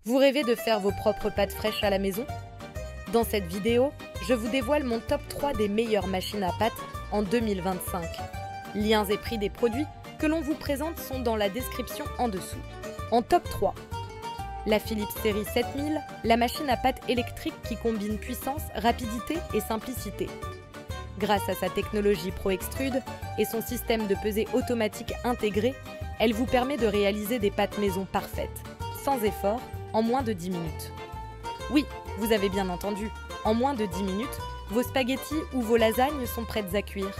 Vous rêvez de faire vos propres pâtes fraîches à la maison? Dans cette vidéo, je vous dévoile mon top 3 des meilleures machines à pâtes en 2025. Liens et prix des produits que l'on vous présente sont dans la description en dessous. En top 3, la Philips série 7000, la machine à pâtes électrique qui combine puissance, rapidité et simplicité. Grâce à sa technologie Pro Extrude et son système de pesée automatique intégré, elle vous permet de réaliser des pâtes maison parfaites, sans effort, en moins de 10 minutes. Oui, vous avez bien entendu, en moins de 10 minutes, vos spaghettis ou vos lasagnes sont prêtes à cuire.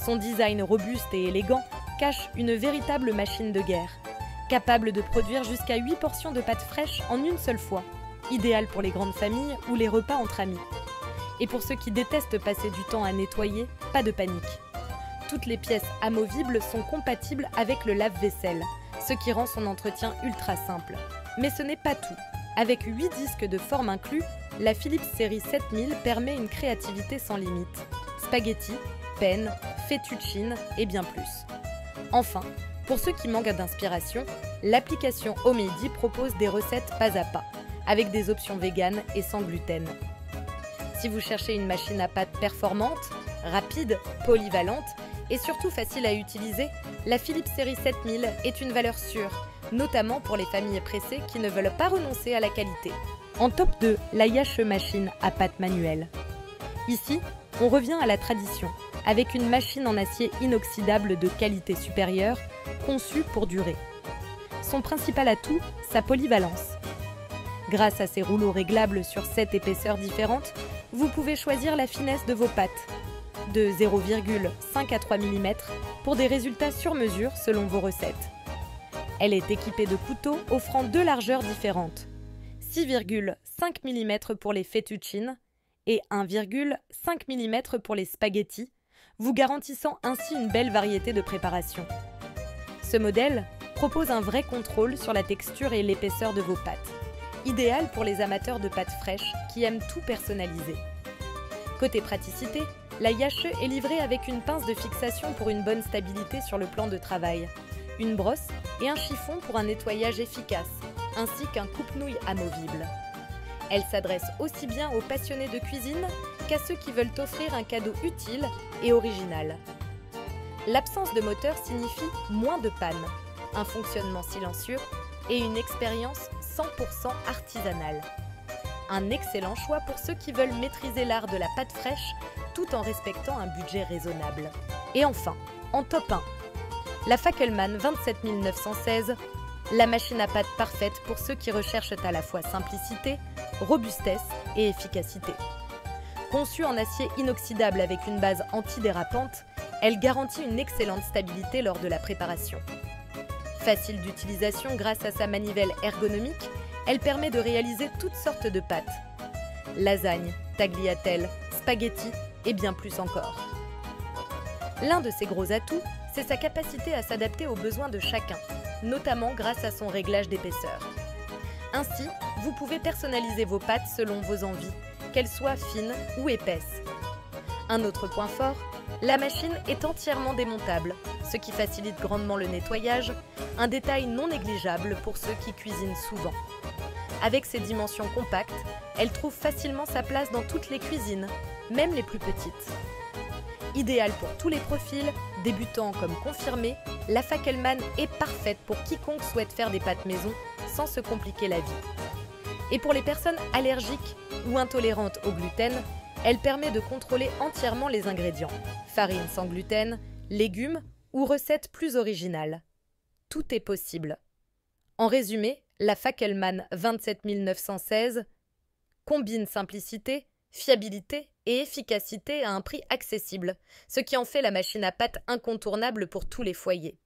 Son design robuste et élégant cache une véritable machine de guerre, capable de produire jusqu'à 8 portions de pâtes fraîches en une seule fois, idéale pour les grandes familles ou les repas entre amis. Et pour ceux qui détestent passer du temps à nettoyer, pas de panique. Toutes les pièces amovibles sont compatibles avec le lave-vaisselle, ce qui rend son entretien ultra simple. Mais ce n'est pas tout. Avec 8 disques de forme inclus, la Philips série 7000 permet une créativité sans limite. Spaghettis, penne, fettuccine et bien plus. Enfin, pour ceux qui manquent d'inspiration, l'application Omedi propose des recettes pas à pas, avec des options véganes et sans gluten. Si vous cherchez une machine à pâtes performante, rapide, polyvalente et surtout facile à utiliser, la Philips série 7000 est une valeur sûre, notamment pour les familles pressées qui ne veulent pas renoncer à la qualité. En top 2, la Yache machine à pâtes manuelle. Ici, on revient à la tradition, avec une machine en acier inoxydable de qualité supérieure, conçue pour durer. Son principal atout, sa polyvalence. Grâce à ses rouleaux réglables sur 7 épaisseurs différentes, vous pouvez choisir la finesse de vos pâtes, de 0,5 à 3 mm pour des résultats sur mesure selon vos recettes. Elle est équipée de couteaux offrant deux largeurs différentes, 6,5 mm pour les fettuccines et 1,5 mm pour les spaghettis, vous garantissant ainsi une belle variété de préparations. Ce modèle propose un vrai contrôle sur la texture et l'épaisseur de vos pâtes, idéal pour les amateurs de pâtes fraîches qui aiment tout personnaliser. Côté praticité, la Yache est livrée avec une pince de fixation pour une bonne stabilité sur le plan de travail, une brosse et un chiffon pour un nettoyage efficace, ainsi qu'un coupe-nouille amovible. Elle s'adresse aussi bien aux passionnés de cuisine qu'à ceux qui veulent offrir un cadeau utile et original. L'absence de moteur signifie moins de panne, un fonctionnement silencieux et une expérience 100% artisanale. Un excellent choix pour ceux qui veulent maîtriser l'art de la pâte fraîche tout en respectant un budget raisonnable. Et enfin, en top 1, la Fackelmann 27916, la machine à pâtes parfaite pour ceux qui recherchent à la fois simplicité, robustesse et efficacité. Conçue en acier inoxydable avec une base antidérapante, elle garantit une excellente stabilité lors de la préparation. Facile d'utilisation grâce à sa manivelle ergonomique, elle permet de réaliser toutes sortes de pâtes. Lasagne, tagliatelle, spaghettis et bien plus encore. L'un de ses gros atouts, c'est sa capacité à s'adapter aux besoins de chacun, notamment grâce à son réglage d'épaisseur. Ainsi, vous pouvez personnaliser vos pâtes selon vos envies, qu'elles soient fines ou épaisses. Un autre point fort, la machine est entièrement démontable, ce qui facilite grandement le nettoyage, un détail non négligeable pour ceux qui cuisinent souvent. Avec ses dimensions compactes, elle trouve facilement sa place dans toutes les cuisines, même les plus petites. Idéale pour tous les profils, débutants comme confirmés, la Fackelmann est parfaite pour quiconque souhaite faire des pâtes maison sans se compliquer la vie. Et pour les personnes allergiques ou intolérantes au gluten, elle permet de contrôler entièrement les ingrédients, farine sans gluten, légumes ou recettes plus originales. Tout est possible. En résumé, la Fackelmann 27916 combine simplicité, fiabilité et efficacité à un prix accessible, ce qui en fait la machine à pâtes incontournable pour tous les foyers.